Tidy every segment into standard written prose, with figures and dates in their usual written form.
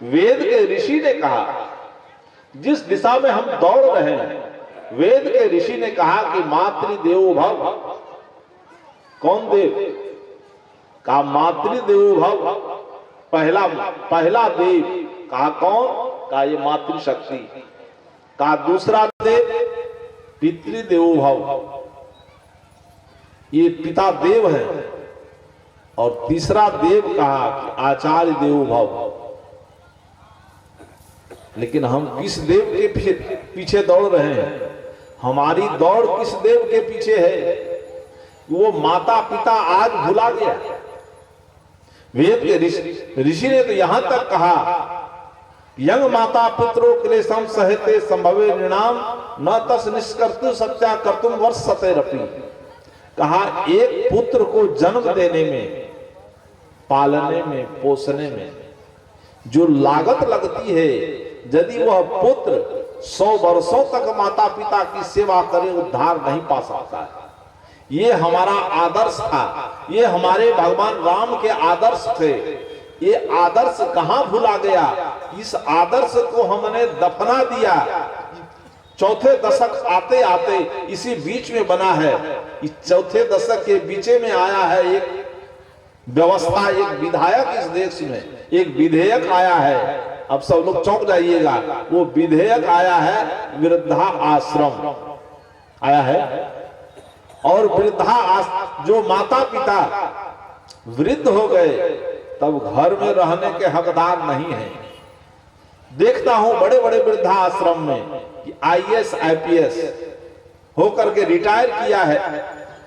वेद के ऋषि ने कहा, जिस दिशा में हम दौड़ रहे हैं, वेद के ऋषि ने कहा कि मातृदेवो भव। कौन देव? कहा मातृदेवो भव। पहला देव कहा कौन? कहा ये मातृशक्ति। कहा दूसरा देव पितृदेवो भव, ये पिता देव है। और तीसरा देव कहा कि आचार्य देवो भव। लेकिन हम किस देव के पीछे दौड़ रहे हैं? हमारी दौड़ किस देव के पीछे है? वो माता पिता आज भुला गया। वेद के ऋषि ने तो यहां तक कहा, यंग माता पितरो क्लेशम सहते संभवे नृणाम न तस् निष्कर्तु सत्या कर्तुम वर्षते रपि। कहा एक पुत्र को जन्म देने में, पालने में, पोसने में जो लागत लगती है, यदि वह पुत्र 100 वर्षों तक माता पिता की सेवा करे, उद्धार नहीं पा सकता है। ये हमारा आदर्श था, ये हमारे भगवान राम के आदर्श थे। ये आदर्श कहां भुला गया? इस आदर्श को हमने दफना दिया। चौथे दशक आते आते इसी बीच में बना है। इस चौथे दशक के बीच में आया है एक व्यवस्था, एक विधायक इस देश में, एक विधेयक आया है। अब सब लोग चौंक जाइएगा, वो विधेयक आया है वृद्धा आश्रम आया है। और वृद्धा जो माता पिता वृद्ध हो गए, तब घर में रहने के हकदार नहीं है। देखता हूं बड़े बड़े वृद्धा आश्रम में कि IAS IPS होकर के रिटायर किया है,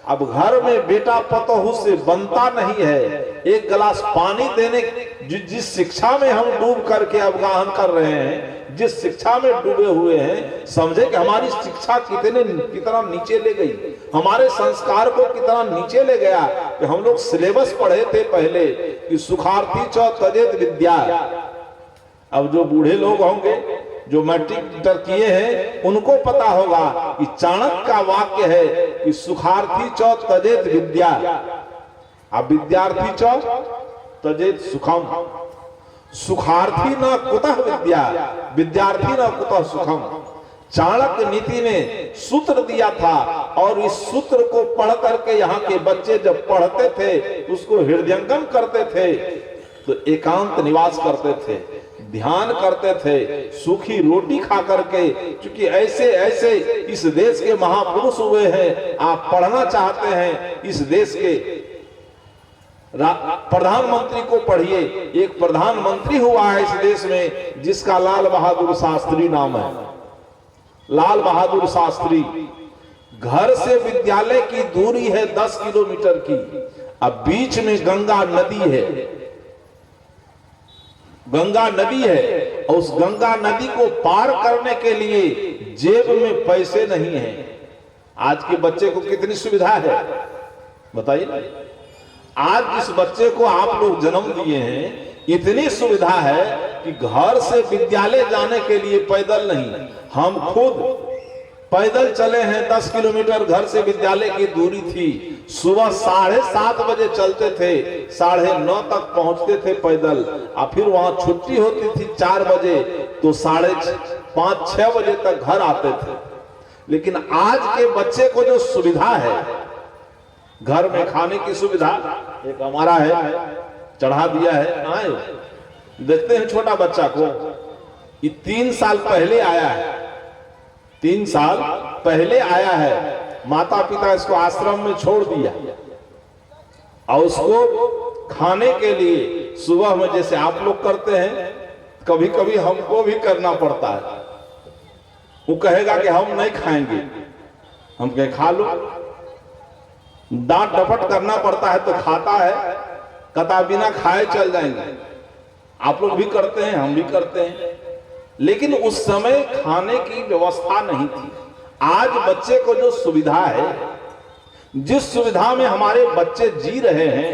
अब घर में बेटा पतोहू से बनता नहीं है। एक गिलास पानी देने, जिस शिक्षा में हम डूब करके अवगाहन कर रहे हैं, जिस शिक्षा में डूबे हुए हैं, समझे कि हमारी शिक्षा कितना नीचे ले गई, हमारे संस्कार को कितना नीचे ले गया। कि हम लोग सिलेबस पढ़े थे पहले कि सुखार्थी च तजेत विद्या। अब जो बूढ़े लोग होंगे, जो मैट्रिक इंटर किए हैं, उनको पता होगा कि चाणक्य का वाक्य है कि सुखार्थी च तजेत विद्या, अब विद्यार्थी च तजेत सुखम। सुखार्थी न कुतः विद्या, विद्यार्थी न कुतः सुखम। चाणक्य नीति ने सूत्र दिया था, और इस सूत्र को पढ़ करके यहाँ के बच्चे जब पढ़ते थे, उसको हृदयंगम करते थे, तो एकांत निवास करते थे, ध्यान करते थे, सूखी रोटी खा करके। क्योंकि ऐसे ऐसे इस देश के महापुरुष हुए हैं। आप पढ़ना चाहते हैं इस देश के प्रधानमंत्री को पढ़िए। एक प्रधानमंत्री हुआ है इस देश में जिसका लाल बहादुर शास्त्री नाम है। लाल बहादुर शास्त्री। घर से विद्यालय की दूरी है 10 किलोमीटर की। अब बीच में गंगा नदी है, गंगा नदी है, और उस गंगा नदी को पार करने के लिए जेब में पैसे नहीं है। आज के बच्चे को कितनी सुविधा है बताइए ना। आज जिस बच्चे को आप लोग जन्म दिए हैं, इतनी सुविधा है कि घर से विद्यालय जाने के लिए पैदल नहीं, हम खुद पैदल चले हैं। 10 किलोमीटर घर से विद्यालय की दूरी थी। सुबह 7:30 बजे चलते थे, 9:30 तक पहुंचते थे पैदल। और फिर वहां छुट्टी होती थी 4 बजे, तो 5:30-6 बजे तक घर आते थे। लेकिन आज के बच्चे को जो सुविधा है, घर में खाने की सुविधा, एक हमारा है, चढ़ा दिया है। आए देखते हैं छोटा बच्चा को, ये 3 साल पहले आया है, 3 साल पहले आया है। माता पिता इसको आश्रम में छोड़ दिया, और उसको खाने के लिए सुबह में जैसे आप लोग करते हैं, कभी कभी हमको भी करना पड़ता है। वो कहेगा कि हम नहीं खाएंगे, हम कहे खा लो। डांट डपट करना पड़ता है तो खाता है, कता बिना खाए चल जाएंगे। आप लोग भी करते हैं, हम भी करते हैं। लेकिन उस समय खाने की व्यवस्था नहीं थी। आज बच्चे को जो सुविधा है, जिस सुविधा में हमारे बच्चे जी रहे हैं,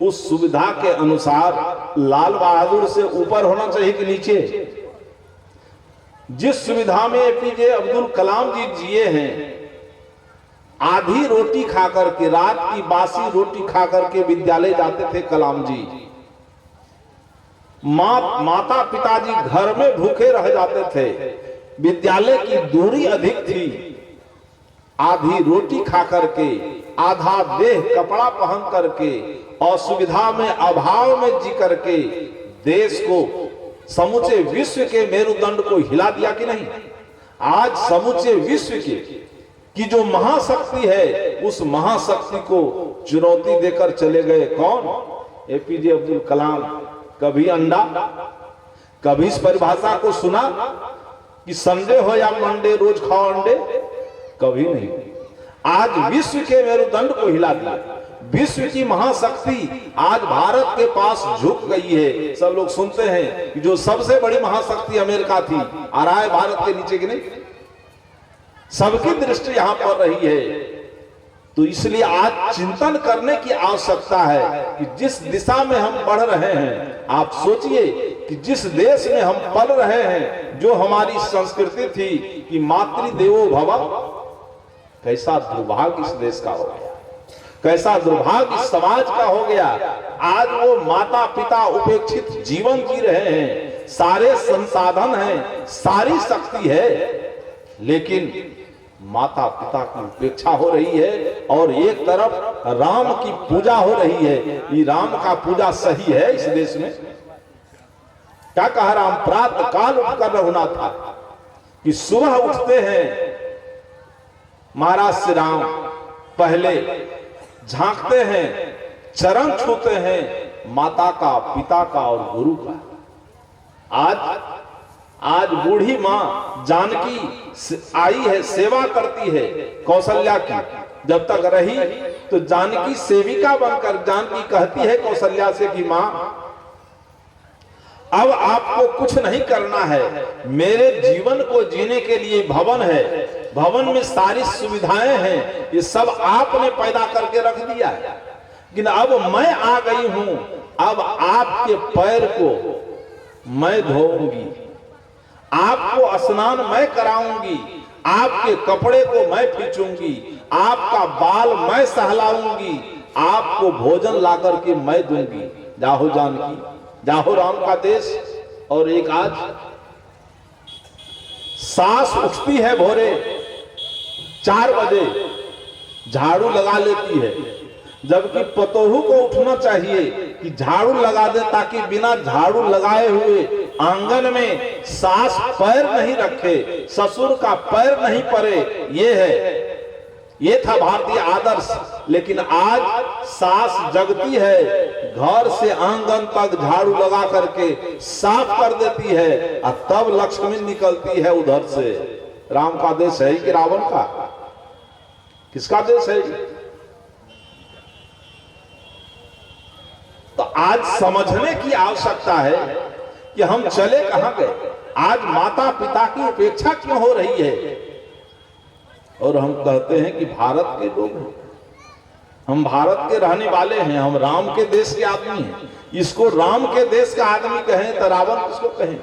उस सुविधा के अनुसार लाल बहादुर से ऊपर होना चाहिए कि नीचे। जिस सुविधा में APJ अब्दुल कलाम जी जिए हैं, आधी रोटी खाकर के, रात की बासी रोटी खाकर के विद्यालय जाते थे कलाम जी। माता पिताजी घर में भूखे रह जाते थे, विद्यालय की दूरी अधिक थी, आधी रोटी खा करके, आधा देह कपड़ा पहन करके, असुविधा में अभाव में जी करके देश को, समूचे विश्व के मेरुदंड को हिला दिया कि नहीं। आज समूचे विश्व की जो महाशक्ति है, उस महाशक्ति को चुनौती देकर चले गए कौन? एपीजे अब्दुल कलाम। कभी अंडा, कभी इस परिभाषा को सुना कि संडे हो या मंडे रोज खाओ अंडे? कभी नहीं। आज विश्व के मेरुदंड को हिला दिया, विश्व की महाशक्ति आज भारत के पास झुक गई है। सब लोग सुनते हैं कि जो सबसे बड़ी महाशक्ति अमेरिका थी, आ रहा है भारत के नीचे की नहीं। सबकी दृष्टि यहां पर रही है। तो इसलिए आज चिंतन करने की आवश्यकता है कि जिस दिशा में हम बढ़ रहे हैं, आप सोचिए कि जिस देश में हम पल रहे हैं, जो हमारी संस्कृति थी कि मातृदेवो भव, कैसा दुर्भाग्य इस देश का हो गया, कैसा दुर्भाग्य इस समाज का हो गया। आज वो माता पिता उपेक्षित जीवन जी रहे हैं, सारे संसाधन हैं, सारी शक्ति है, लेकिन माता पिता की उपेक्षा हो रही है। और एक तरफ राम की पूजा हो रही है। ये राम का पूजा सही है इस देश में? क्या कहा राम? प्रातः काल उठकर रघुना था कि सुबह उठते हैं महाराज श्री राम, पहले झांकते हैं, चरण छूते हैं माता का, पिता का और गुरु का। आज बूढ़ी मां जानकी आई है, सेवा करती है कौशल्या की। जब तक रही तो जानकी सेविका बनकर जानकी कहती है कौशल्या से कि मां, अब आपको कुछ नहीं करना है, मेरे जीवन को जीने के लिए भवन है, भवन में सारी सुविधाएं हैं, ये सब आपने पैदा करके रख दिया है, लेकिन अब मैं आ गई हूं, अब आपके पैर को मैं धोऊंगी, आपको स्नान मैं कराऊंगी, आपके कपड़े को मैं खींचूंगी, आपका बाल मैं सहलाऊंगी, आपको भोजन ला करके मैं दूंगी। जाहो जानकी, जाहो राम का देश। और एक आज सास उठती है भोरे 4 बजे, झाड़ू लगा लेती है, जबकि पतोहू को उठना चाहिए कि झाड़ू लगा दे, ताकि बिना झाड़ू लगाए हुए आंगन में सास पैर नहीं रखे, ससुर का पैर नहीं पड़े। ये था भारतीय आदर्श। लेकिन आज सास जगती है, घर से आंगन तक झाड़ू लगा करके साफ कर देती है, और तब लक्ष्मी निकलती है उधर से। राम का देश है कि रावण का? किसका देश है? तो आज समझने की आवश्यकता है कि हम चले कहां गए। आज माता पिता की उपेक्षा क्यों हो रही है? और हम कहते हैं कि भारत के लोग हैं, हम भारत के रहने वाले हैं, हम राम के देश के आदमी हैं। इसको राम के देश का आदमी कहें तो रावण किसको कहें?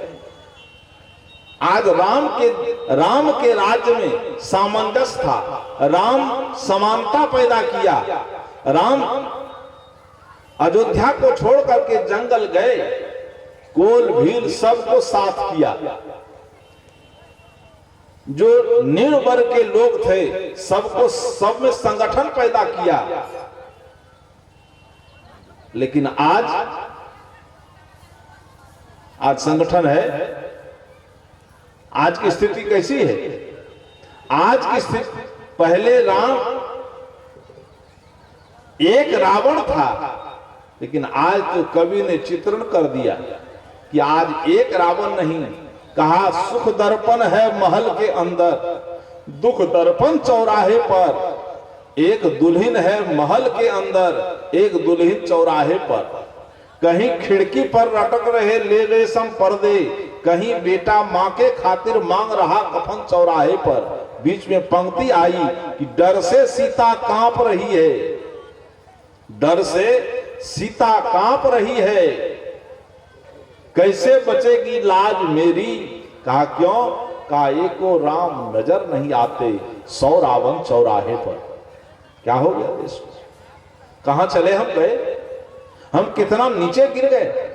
आज राम के राज्य में सामंजस्य था, राम समानता पैदा किया, राम अयोध्या को छोड़ करके जंगल गए, कोल भील सबको साथ किया, जो निम्न वर्ग के लोग थे सबको, सब में संगठन पैदा किया। लेकिन आज संगठन है? आज की स्थिति कैसी है? आज की स्थिति, पहले एक रावण था, लेकिन आज तो कवि ने चित्रण कर दिया कि आज एक रावण नहीं, कहा सुख दर्पण है महल के अंदर, दुख दर्पण चौराहे पर, एक दुल्हन है महल के अंदर, एक दुल्हन चौराहे पर। कहीं खिड़की पर रटक रहे ले रेशम पर्दे, कहीं बेटा माँ के खातिर मांग रहा कफन चौराहे पर। बीच में पंक्ति आई कि डर से सीता कांप रही है, डर से सीता कांप रही है, कैसे बचेगी लाज मेरी? कहा क्यों? कहा एको राम नजर नहीं आते, 100 रावण चौराहे पर। क्या हो गया देश को? कहां चले हम गए? हम कितना नीचे गिर गए।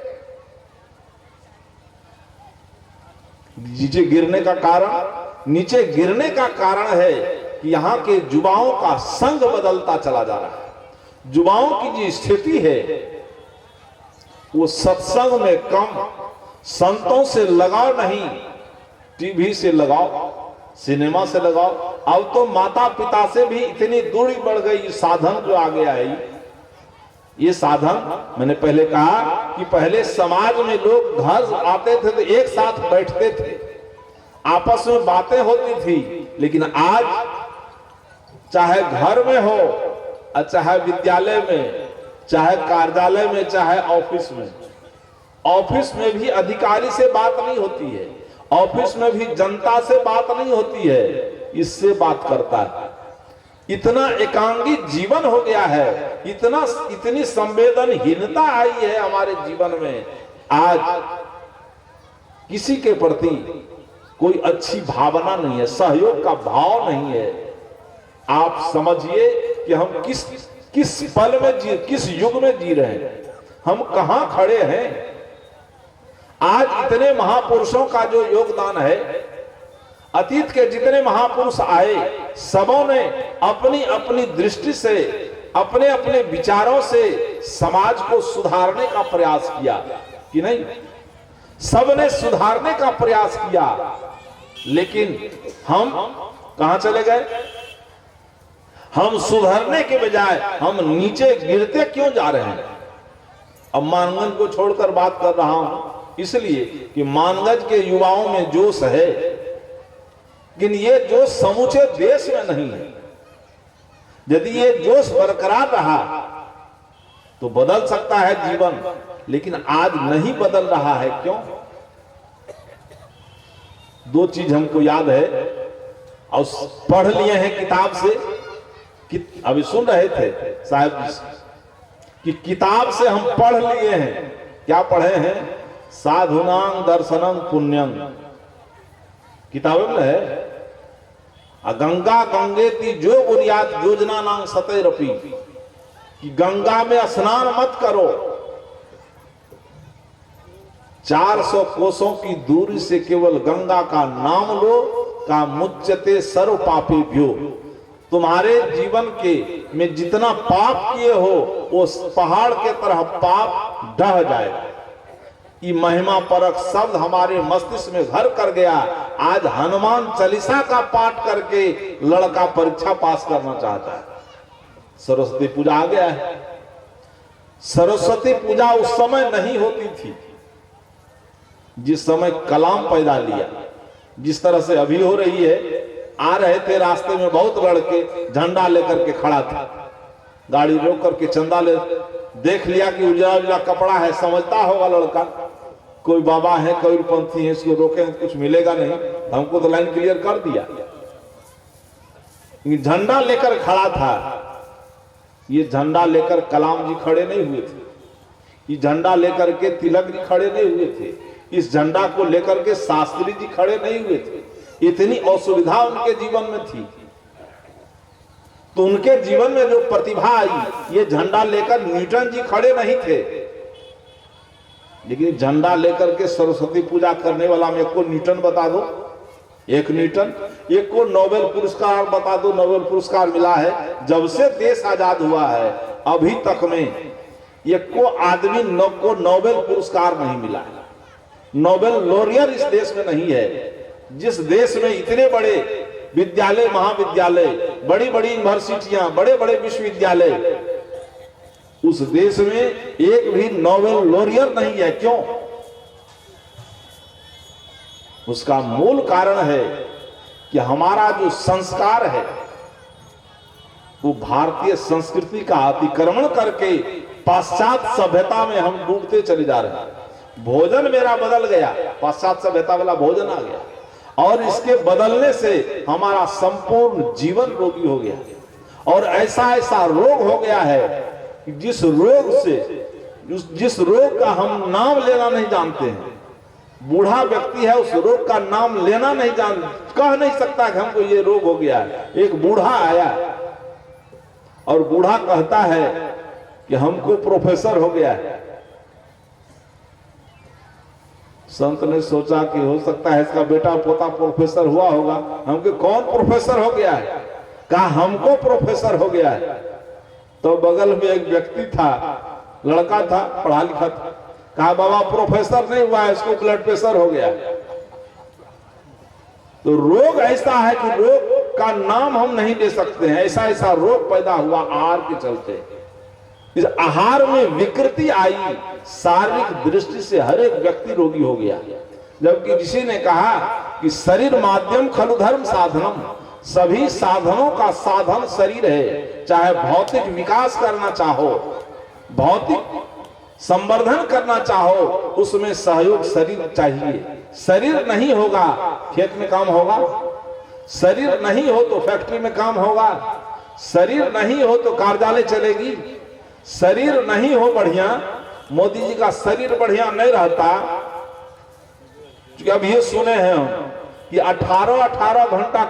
नीचे गिरने का कारण, नीचे गिरने का कारण है कि यहाँ के युवाओं का संग बदलता चला जा रहा है। युवाओं की जो स्थिति है वो सत्संग में कम, संतों से लगाव नहीं, टीवी से लगाओ, सिनेमा से लगाओ। अब तो माता पिता से भी इतनी दूरी बढ़ गई। साधन जो आ गया है, ये साधन, मैंने पहले कहा कि पहले समाज में लोग घर आते थे तो एक साथ बैठते थे, आपस में बातें होती थी। लेकिन आज चाहे घर में हो, चाहे विद्यालय में, चाहे कार्यालय में, चाहे ऑफिस में, ऑफिस में भी अधिकारी से बात नहीं होती है, ऑफिस में भी जनता से बात नहीं होती है, इससे बात करता है। इतना एकांगी जीवन हो गया है, इतनी संवेदनहीनता आई है हमारे जीवन में। आज किसी के प्रति कोई अच्छी भावना नहीं है, सहयोग का भाव नहीं है। आप समझिए कि हम किस पल में किस युग में जी रहे हैं, हम कहां खड़े हैं। आज इतने महापुरुषों का जो योगदान है, अतीत के जितने महापुरुष आए, सबों ने अपनी अपनी दृष्टि से, अपने अपने विचारों से समाज को सुधारने का प्रयास किया कि नहीं? सबने सुधारने का प्रयास किया, लेकिन हम कहां चले गए? हम सुधरने के बजाय हम नीचे गिरते क्यों जा रहे हैं? अब मानगंज को छोड़कर बात कर रहा हूं इसलिए कि मानगंज के युवाओं में जोश है, लेकिन ये जोश समूचे देश में नहीं है। यदि ये जोश बरकरार रहा तो बदल सकता है जीवन, लेकिन आज नहीं बदल रहा है। क्यों? दो चीज हमको याद है और पढ़ लिए हैं किताब से, कि अभी सुन रहे थे साहब कि किताब से हम पढ़ लिए हैं। क्या पढ़े हैं? साधुनां दर्शनम पुण्यम, किताब में है। गंगा गंगेति जो बुनियाद योजना नाम सतैरपी, कि गंगा में स्नान मत करो, 400 कोसों की दूरी से केवल गंगा का नाम लो, का मुच्यते सर्व पापी भ्यो। तुम्हारे जीवन के में जितना पाप किए हो वो पहाड़ के तरह पाप ढह जाएगा। ये महिमा परक शब्द हमारे मस्तिष्क में घर कर गया। आज हनुमान चालीसा का पाठ करके लड़का परीक्षा पास करना चाहता है। सरस्वती पूजा आ गया है। सरस्वती पूजा उस समय नहीं होती थी जिस समय कलाम पैदा लिया, जिस तरह से अभी हो रही है। आ रहे थे रास्ते में बहुत लड़के झंडा लेकर के खड़ा था, गाड़ी रोक करके चंदा ले, देख लिया कि उजला उजला कपड़ा है, समझता होगा लड़का कोई बाबा है, कोई पंथी है, इसको रोके कुछ मिलेगा नहीं, हमको तो लाइन क्लियर कर दिया। झंडा लेकर खड़ा था। ये झंडा लेकर कलाम जी खड़े नहीं हुए थे, ये झंडा लेकर के तिलक जी खड़े नहीं हुए थे, इस झंडा को लेकर के शास्त्री जी खड़े नहीं हुए थे। इतनी असुविधा उनके जीवन में थी, तो उनके जीवन में जो प्रतिभा आई, ये झंडा लेकर न्यूटन जी खड़े नहीं थे, लेकिन झंडा लेकर के सरस्वती पूजा करने वाला में एक को न्यूटन बता दो, एक न्यूटन, एक को नोबेल पुरस्कार बता दो, नोबेल पुरस्कार मिला है। जब से देश आजाद हुआ है अभी तक में एक को आदमी को नोबेल पुरस्कार नहीं मिला है। नोबेल लॉरियर इस देश में नहीं है। जिस देश में इतने बड़े विद्यालय, महाविद्यालय, बड़ी बड़ी यूनिवर्सिटियां, बड़े बड़े विश्वविद्यालय, उस देश में एक भी नोबेल लॉरियर नहीं है। क्यों? उसका मूल कारण है कि हमारा जो संस्कार है वो भारतीय संस्कृति का अतिक्रमण करके पाश्चात्य सभ्यता में हम डूबते चले जा रहे हैं। भोजन मेरा बदल गया, पाश्चात्य सभ्यता वाला भोजन आ गया, और इसके बदलने से हमारा संपूर्ण जीवन रोगी हो गया। और ऐसा ऐसा रोग हो गया है कि जिस रोग का हम नाम लेना नहीं जानते हैं। बूढ़ा व्यक्ति है, उस रोग का नाम लेना नहीं कह नहीं सकता कि हमको ये रोग हो गया है। एक बूढ़ा आया और बूढ़ा कहता है कि हमको प्रोफेसर हो गया है। संत ने सोचा कि हो सकता है इसका बेटा पोता प्रोफेसर हुआ होगा। हमके कौन प्रोफेसर हो गया है? कहा हमको प्रोफेसर हो गया है। तो बगल में एक व्यक्ति था, लड़का था, पढ़ा लिखा था। कहा बाबा प्रोफेसर नहीं हुआ है, इसको ब्लड प्रेशर हो गया। तो रोग ऐसा है कि रोग का नाम हम नहीं दे सकते हैं। ऐसा ऐसा रोग पैदा हुआ आहार के चलते। इस आहार में विकृति आई, शारीरिक दृष्टि से हर एक व्यक्ति रोगी हो गया। जबकि किसी ने कहा कि शरीर माध्यम खलु धर्म साधनम, सभी साधनों का साधन शरीर है। चाहे भौतिक विकास करना चाहो, भौतिक संवर्धन करना चाहो, उसमें सहयोग शरीर चाहिए। शरीर नहीं होगा खेत में काम होगा, शरीर नहीं हो तो फैक्ट्री में काम होगा, शरीर नहीं हो तो कार्यालय चलेगी, शरीर नहीं हो बढ़िया, मोदी जी का शरीर बढ़िया नहीं रहता। क्योंकि अब ये सुने हैं हम कि 18-18 घंटा